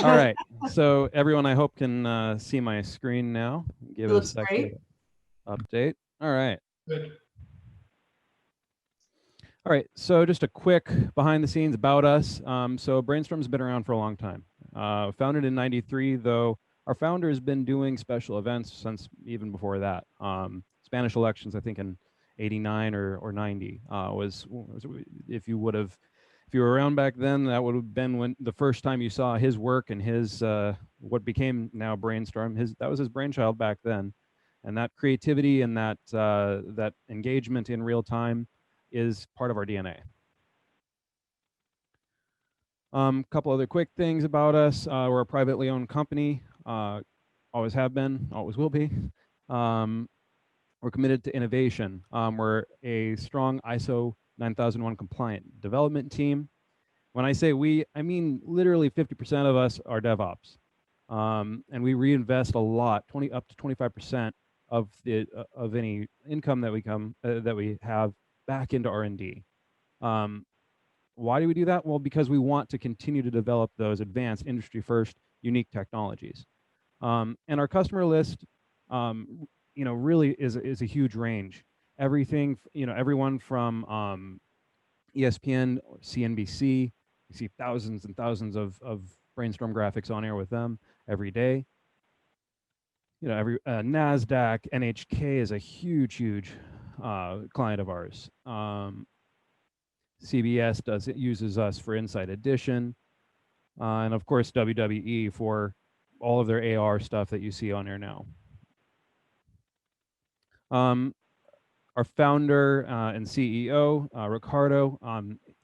All right. So everyone, I hope can see my screen now. Give it a second to update. All right. Good. All right. So just a quick behind the scenes about us. So Brainstorm's been around for a long time. Founded in '93, though. Our founder has been doing special events since even before that. Spanish elections, I think, in '89 or '90 was if you were around back then, that would have been when the first time you saw his work and his what became now Brainstorm. That was his brainchild back then, and that creativity and that engagement in real time is part of our DNA. Couple other quick things about us. We're a privately owned company. Always have been, always will be. We're committed to innovation. We're a strong ISO 9001 compliant development team. When I say we, I mean literally 50% of us are DevOps, and we reinvest a lot, up to 25% of any income that we have back into R&D. Why do we do that? Well, because we want to continue to develop those advanced industry-first unique technologies. And our customer list, really is a huge range. Everything, everyone from ESPN, CNBC. You see thousands and thousands of Brainstorm graphics on air with them every day. Every NASDAQ, NHK is a huge client of ours. CBS uses us for Inside Edition, and of course WWE for all of their AR stuff that you see on air now. Our founder and CEO, Ricardo,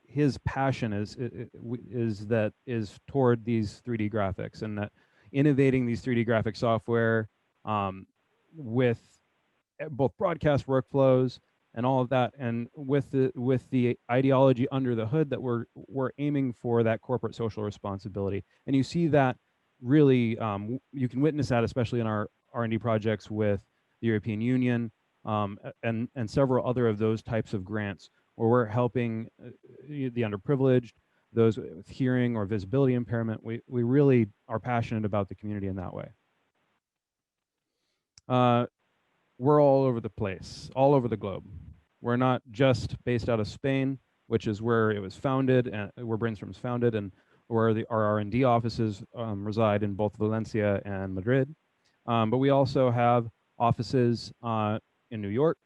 his passion is toward these 3D graphics, and that innovating these 3D graphic software with both broadcast workflows and all of that, and with the ideology under the hood that we're aiming for that corporate social responsibility. And you see that really, you can witness that especially in our R&D projects with the European Union and several other of those types of grants, where we're helping the underprivileged, those with hearing or visibility impairment. We really are passionate about the community in that way. We're all over the place, all over the globe. We're not just based out of Spain, which is where it was founded, and where Brainstorm was founded, and where our R&D offices reside in both Valencia and Madrid. But we also have offices in New York,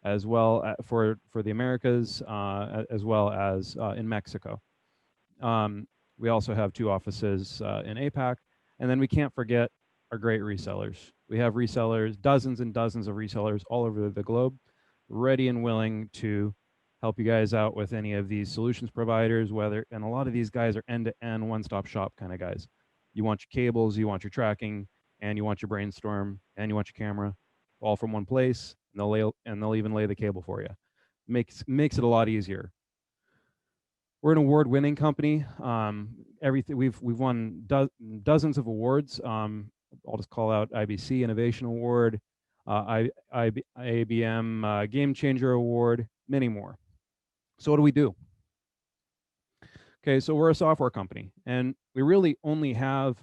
as well for the Americas, as well as in Mexico. We also have 2 offices in APAC, and then we can't forget our great resellers. We have resellers, dozens and dozens of resellers all over the globe, ready and willing to help you guys out with any of these solutions providers, and a lot of these guys are end-to-end, one-stop shop kind of guys. You want your cables, you want your tracking, and you want your Brainstorm, and you want your camera, all from one place, and they'll even lay the cable for you. Makes it a lot easier. We're an award-winning company. We've won dozens of awards. I'll just call out IBC Innovation Award, IBM Game Changer Award, many more. So what do we do? Okay, so we're a software company, and we really only have,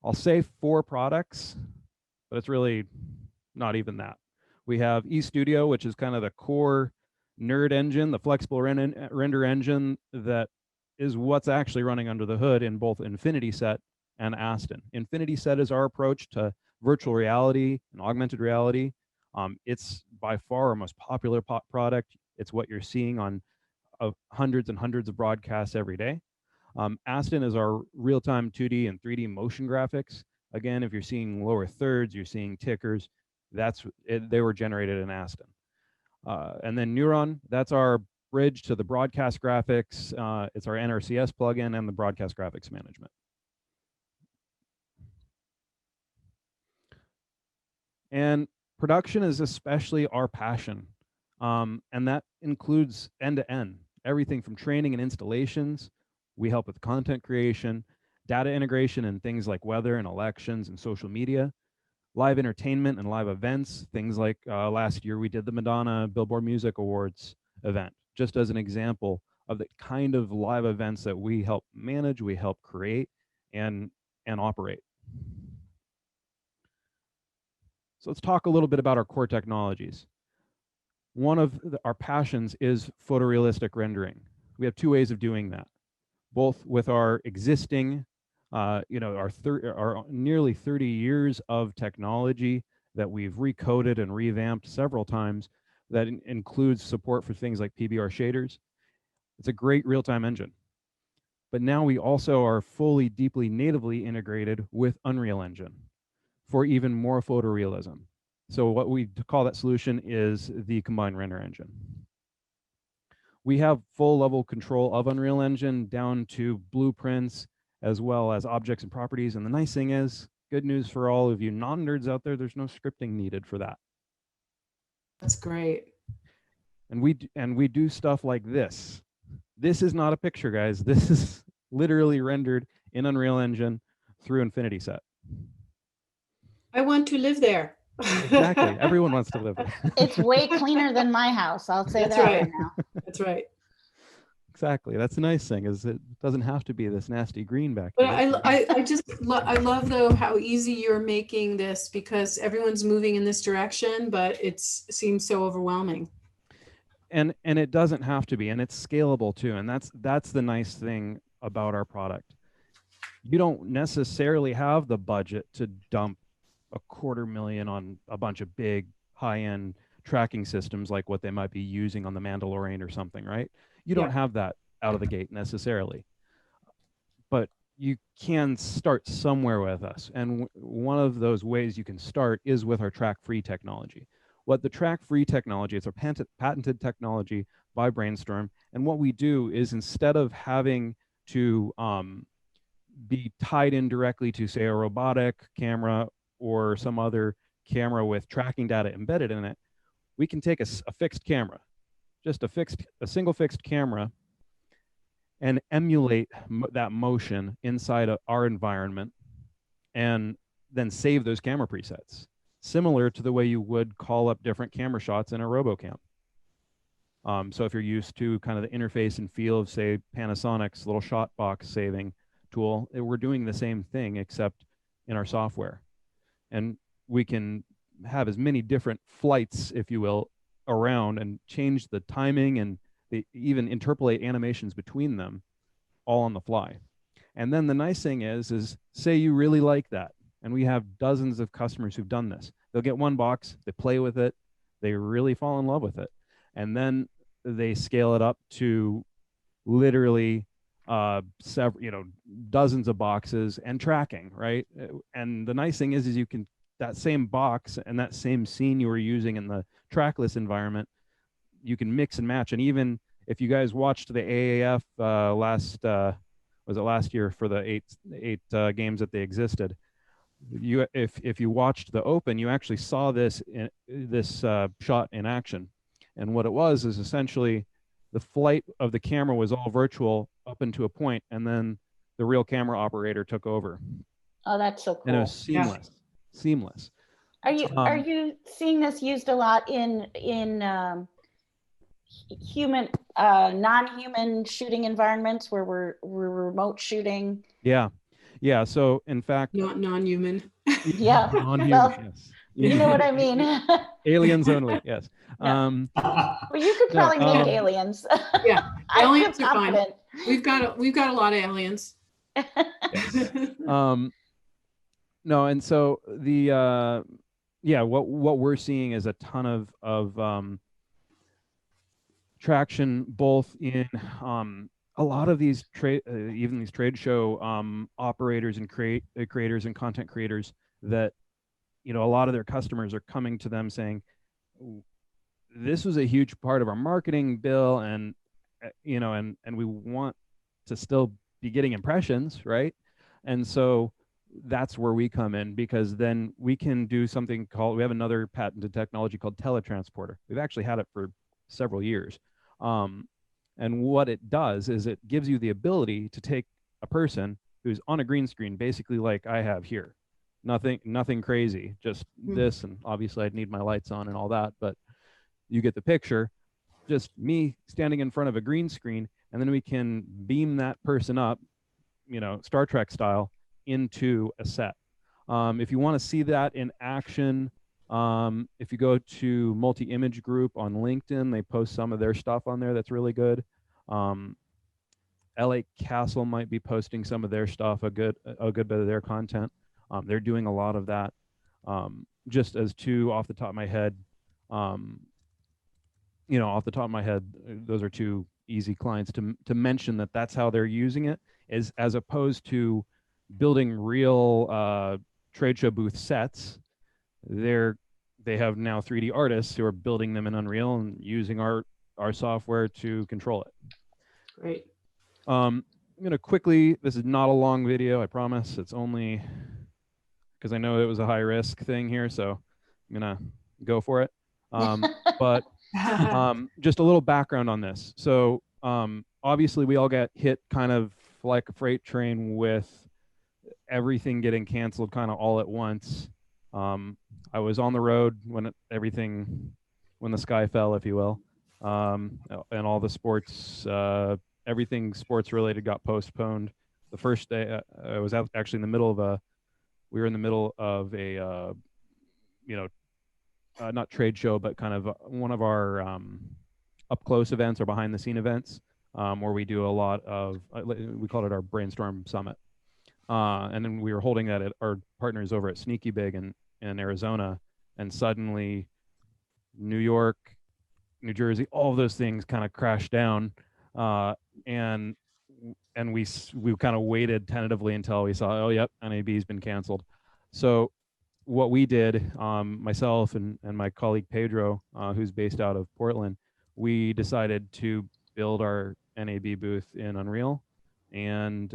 I'll say 4 products, but it's really not even that. We have eStudio, which is kind of the core nerd engine, the flexible render engine that is what's actually running under the hood in both Infinity Set and Aston. Infinity Set is our approach to virtual reality and augmented reality. It's by far our most popular product. It's what you're seeing on hundreds and hundreds of broadcasts every day. Aston is our real-time 2D and 3D motion graphics. Again, if you're seeing lower thirds, you're seeing tickers, they were generated in Aston. And then Neuron, that's our bridge to the broadcast graphics. It's our NRCS plugin and the broadcast graphics management. And production is especially our passion. And that includes end-to-end, everything from training and installations. We help with content creation, data integration, and things like weather and elections and social media, live entertainment and live events, things like last year we did the Madonna Billboard Music Awards event, just as an example of the kind of live events that we help manage, we help create, and and operate. So let's talk a little bit about our core technologies. One of our passions is photorealistic rendering. We have two ways of doing that, both with our existing, our nearly 30 years of technology that we've recoded and revamped several times that includes support for things like PBR shaders. It's a great real-time engine. But now we also are fully, deeply, natively integrated with Unreal Engine for even more photorealism. So what we call that solution is the combined render engine. We have full level control of Unreal Engine down to blueprints as well as objects and properties. And the nice thing is, good news for all of you non-nerds out there, there's no scripting needed for that. That's great. And we do stuff like this. This is not a picture, guys. This is literally rendered in Unreal Engine through Infinity Set. I want to live there. Exactly. Everyone wants to live there. It's way cleaner than my house. I'll say That's that right. right now. That's right. Exactly. That's the nice thing, is it doesn't have to be this nasty green back But here. I love though how easy you're making this, because everyone's moving in this direction, but it seems so overwhelming. And it doesn't have to be, and it's scalable too. And that's the nice thing about our product. You don't necessarily have the budget to dump $250,000 on a bunch of big high-end tracking systems like what they might be using on the Mandalorian or something, right? You don't have that out of the gate necessarily, but you can start somewhere with us. And one of those ways you can start is with our track-free technology. What the track-free technology, it's a patented technology by Brainstorm. And what we do is, instead of having to be tied in directly to, say, a robotic camera or some other camera with tracking data embedded in it, we can take a fixed camera, just a single fixed camera, and emulate that motion inside of our environment, and then save those camera presets, similar to the way you would call up different camera shots in a RoboCam. So if you're used to kind of the interface and feel of, say, Panasonic's little shot box saving tool, we're doing the same thing except in our software. And we can have as many different flights, if you will, around, and change the timing, and even interpolate animations between them all on the fly. And then the nice thing is say you really like that, and we have dozens of customers who've done this. They'll get one box, they play with it, they really fall in love with it, and then they scale it up to literally several, dozens of boxes and tracking, right? And the nice thing is you can, that same box and that same scene you were using in the trackless environment, you can mix and match. And even if you guys watched the AAF last year for the eight games that they existed, if you watched the Open, you actually saw this shot in action. And what it was is essentially the flight of the camera was all virtual up into a point, and then the real camera operator took over. Oh, that's so cool. And it was seamless. Yeah. Seamless. Are you seeing this used a lot in human non-human shooting environments where we're remote shooting? Yeah. So in fact, Not non-human. Yeah. Non-human, Well, yes. You know what I mean? Aliens only, yes. Yeah. Well, you could probably make aliens. Yeah, aliens are fine. Confident. We've got a lot of aliens. Yes. No, and so the what we're seeing is a ton of traction, both in a lot of these even these trade show operators and creators and content creators, that a lot of their customers are coming to them saying, this was a huge part of our marketing bill, and and we want to still be getting impressions, right? And so that's where we come in, because then we can do something called, we have another patented technology called Teletransporter. We've actually had it for several years. And what it does is it gives you the ability to take a person who's on a green screen, basically like I have here. Nothing crazy, just this, and obviously I'd need my lights on and all that, but you get the picture. Just me standing in front of a green screen, and then we can beam that person up, Star Trek style, into a set. If you want to see that in action, if you go to Multi-Image Group on LinkedIn, they post some of their stuff on there that's really good. LA Castle might be posting some of their stuff, a good bit of their content. They're doing a lot of that. Just as two off the top of my head, off the top of my head, those are two easy clients to mention that's how they're using it, is as opposed to building real trade show booth sets. They have now 3D artists who are building them in Unreal and using our software to control it. Great. I'm going to quickly, this is not a long video, I promise. It's only because I know it was a high risk thing here, so I'm going to go for it. But just a little background on this. So obviously we all get hit kind of like a freight train with everything getting canceled kind of all at once. I was on the road when when the sky fell, if you will, and all the sports, everything sports related got postponed. The first day, I was actually in the middle of we were in the middle of a, not trade show, but kind of one of our up close events or behind the scene events, where we do a lot of, we called it our Brainstorm Summit. And then we were holding that at our partners over at Sneaky Big in Arizona, and suddenly New York, New Jersey, all of those things kind of crashed down, and we kind of waited tentatively until we saw, oh yep, NAB's been canceled. So what we did, myself and my colleague Pedro, who's based out of Portland, we decided to build our NAB booth in Unreal and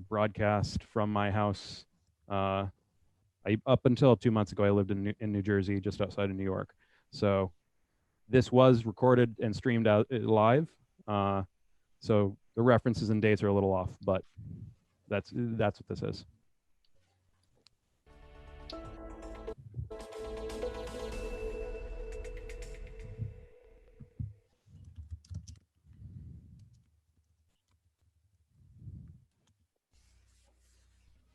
broadcast from my house. Up until 2 months ago, I lived in New Jersey, just outside of New York. So this was recorded and streamed out live. So the references and dates are a little off, but that's what this is.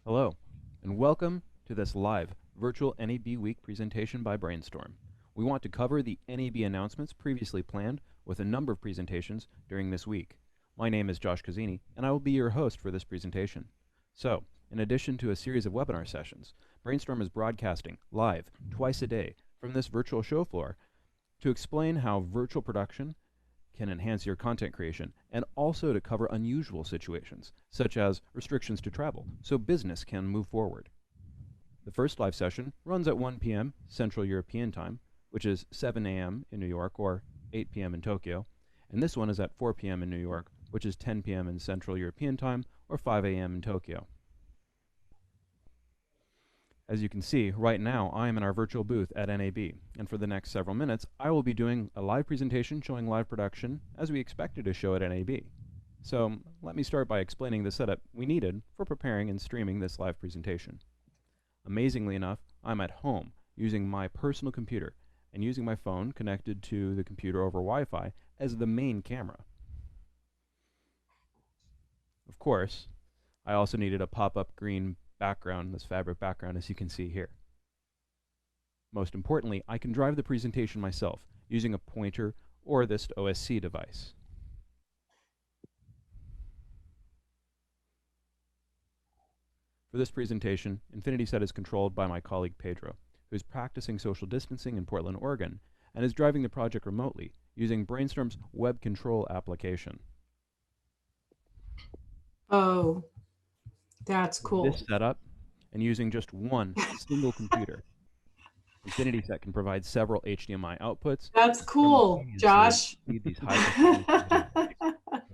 Hello, and welcome to this live virtual NAB Week presentation by Brainstorm. We want to cover the NAB announcements previously planned with a number of presentations during this week. My name is Josh Cazzini, and I will be your host for this presentation. So, in addition to a series of webinar sessions, Brainstorm is broadcasting live twice a day from this virtual show floor to explain how virtual production can enhance your content creation, and also to cover unusual situations, such as restrictions to travel, so business can move forward. The first live session runs at 1 p.m. Central European Time, which is 7 a.m. in New York or 8 p.m. in Tokyo, and this one is at 4 p.m. in New York, which is 10 p.m. in Central European Time or 5 a.m. in Tokyo. As you can see, right now I am in our virtual booth at NAB, and for the next several minutes I will be doing a live presentation showing live production as we expected to show at NAB. So let me start by explaining the setup we needed for preparing and streaming this live presentation. Amazingly enough, I'm at home using my personal computer and using my phone connected to the computer over Wi-Fi as the main camera. Of course, I also needed a pop-up green background, this fabric background, as you can see here. Most importantly, I can drive the presentation myself using a pointer or this OSC device. For this presentation, Infinity Set is controlled by my colleague Pedro, who is practicing social distancing in Portland, Oregon, and is driving the project remotely using Brainstorm's web control application. Oh, that's cool. This setup, and using just one single computer, Infinity Set can provide several HDMI outputs. That's cool, Josh. These high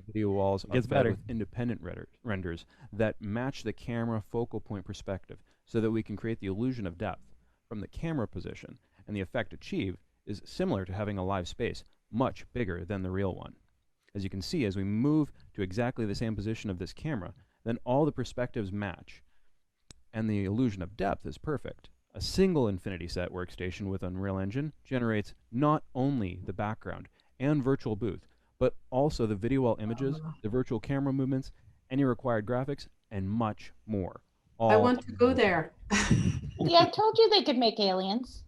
video walls gets better with independent renders that match the camera focal point perspective, so that we can create the illusion of depth from the camera position, and the effect achieved is similar to having a live space much bigger than the real one. As you can see, as we move to exactly the same position of this camera, then all the perspectives match, and the illusion of depth is perfect. A single Infinity Set workstation with Unreal Engine generates not only the background and virtual booth, but also the video wall images, the virtual camera movements, any required graphics, and much more, I want to go there. Yeah, I told you they could make aliens.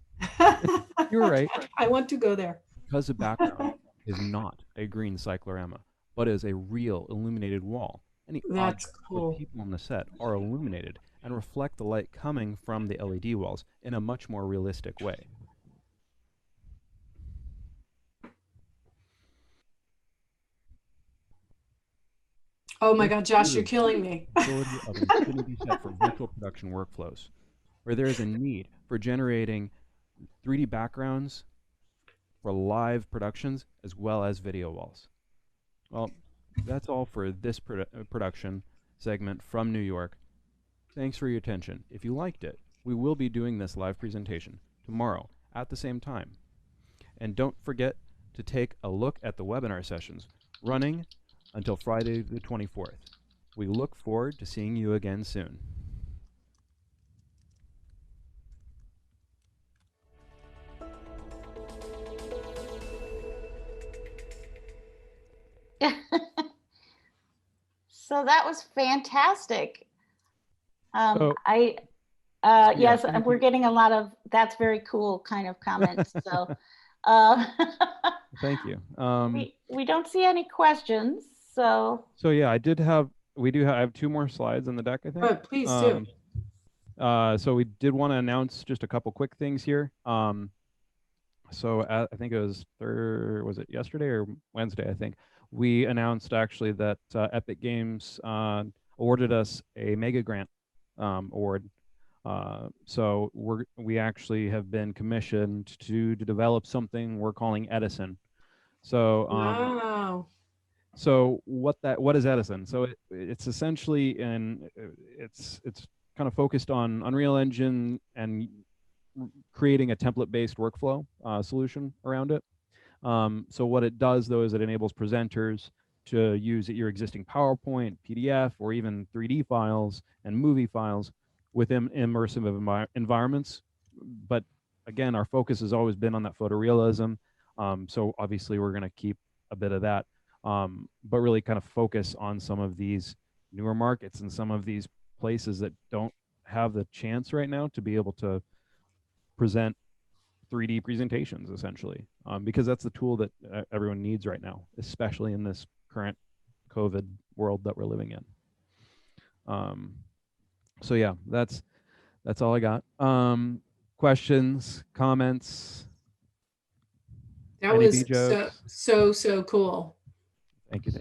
You're right. I want to go there. Because the background is not a green cyclorama, but is a real illuminated wall. Any That's objects or cool. people on the set are illuminated and reflect the light coming from the LED walls in a much more realistic way. Oh my God, Josh, you're killing me. Ability of Infinity Set for virtual production workflows, where there is a need for generating 3D backgrounds for live productions as well as video walls. Well, that's all for this production segment from New York. Thanks for your attention. If you liked it, we will be doing this live presentation tomorrow at the same time. And don't forget to take a look at the webinar sessions running until Friday the 24th. We look forward to seeing you again soon. So that was fantastic. So- Yes, thank we're you. getting a lot of "that's very cool" kind of comments. So Thank you. we don't see any questions. So Yeah, I have 2 more slides in the deck, I think. Oh, please do. So we did want to announce just a couple quick things here. So I think it was was it yesterday or Wednesday? I think we announced actually that Epic Games awarded us a mega grant award. So we actually have been commissioned to develop something we're calling Edison. So Wow. so what is Edison? So it's essentially it's kind of focused on Unreal Engine and creating a template-based workflow solution around it. So what it does though is it enables presenters to use your existing PowerPoint, PDF, or even 3D files and movie files within immersive environments. But again, our focus has always been on that photorealism. So obviously we're going to keep a bit of that, but really kind of focus on some of these newer markets and some of these places that don't have the chance right now to be able to present 3D presentations, essentially, because that's the tool that everyone needs right now, especially in this current COVID world that we're living in. So yeah, that's all I got. Questions, comments? That Any was B jokes? so cool. Thank you.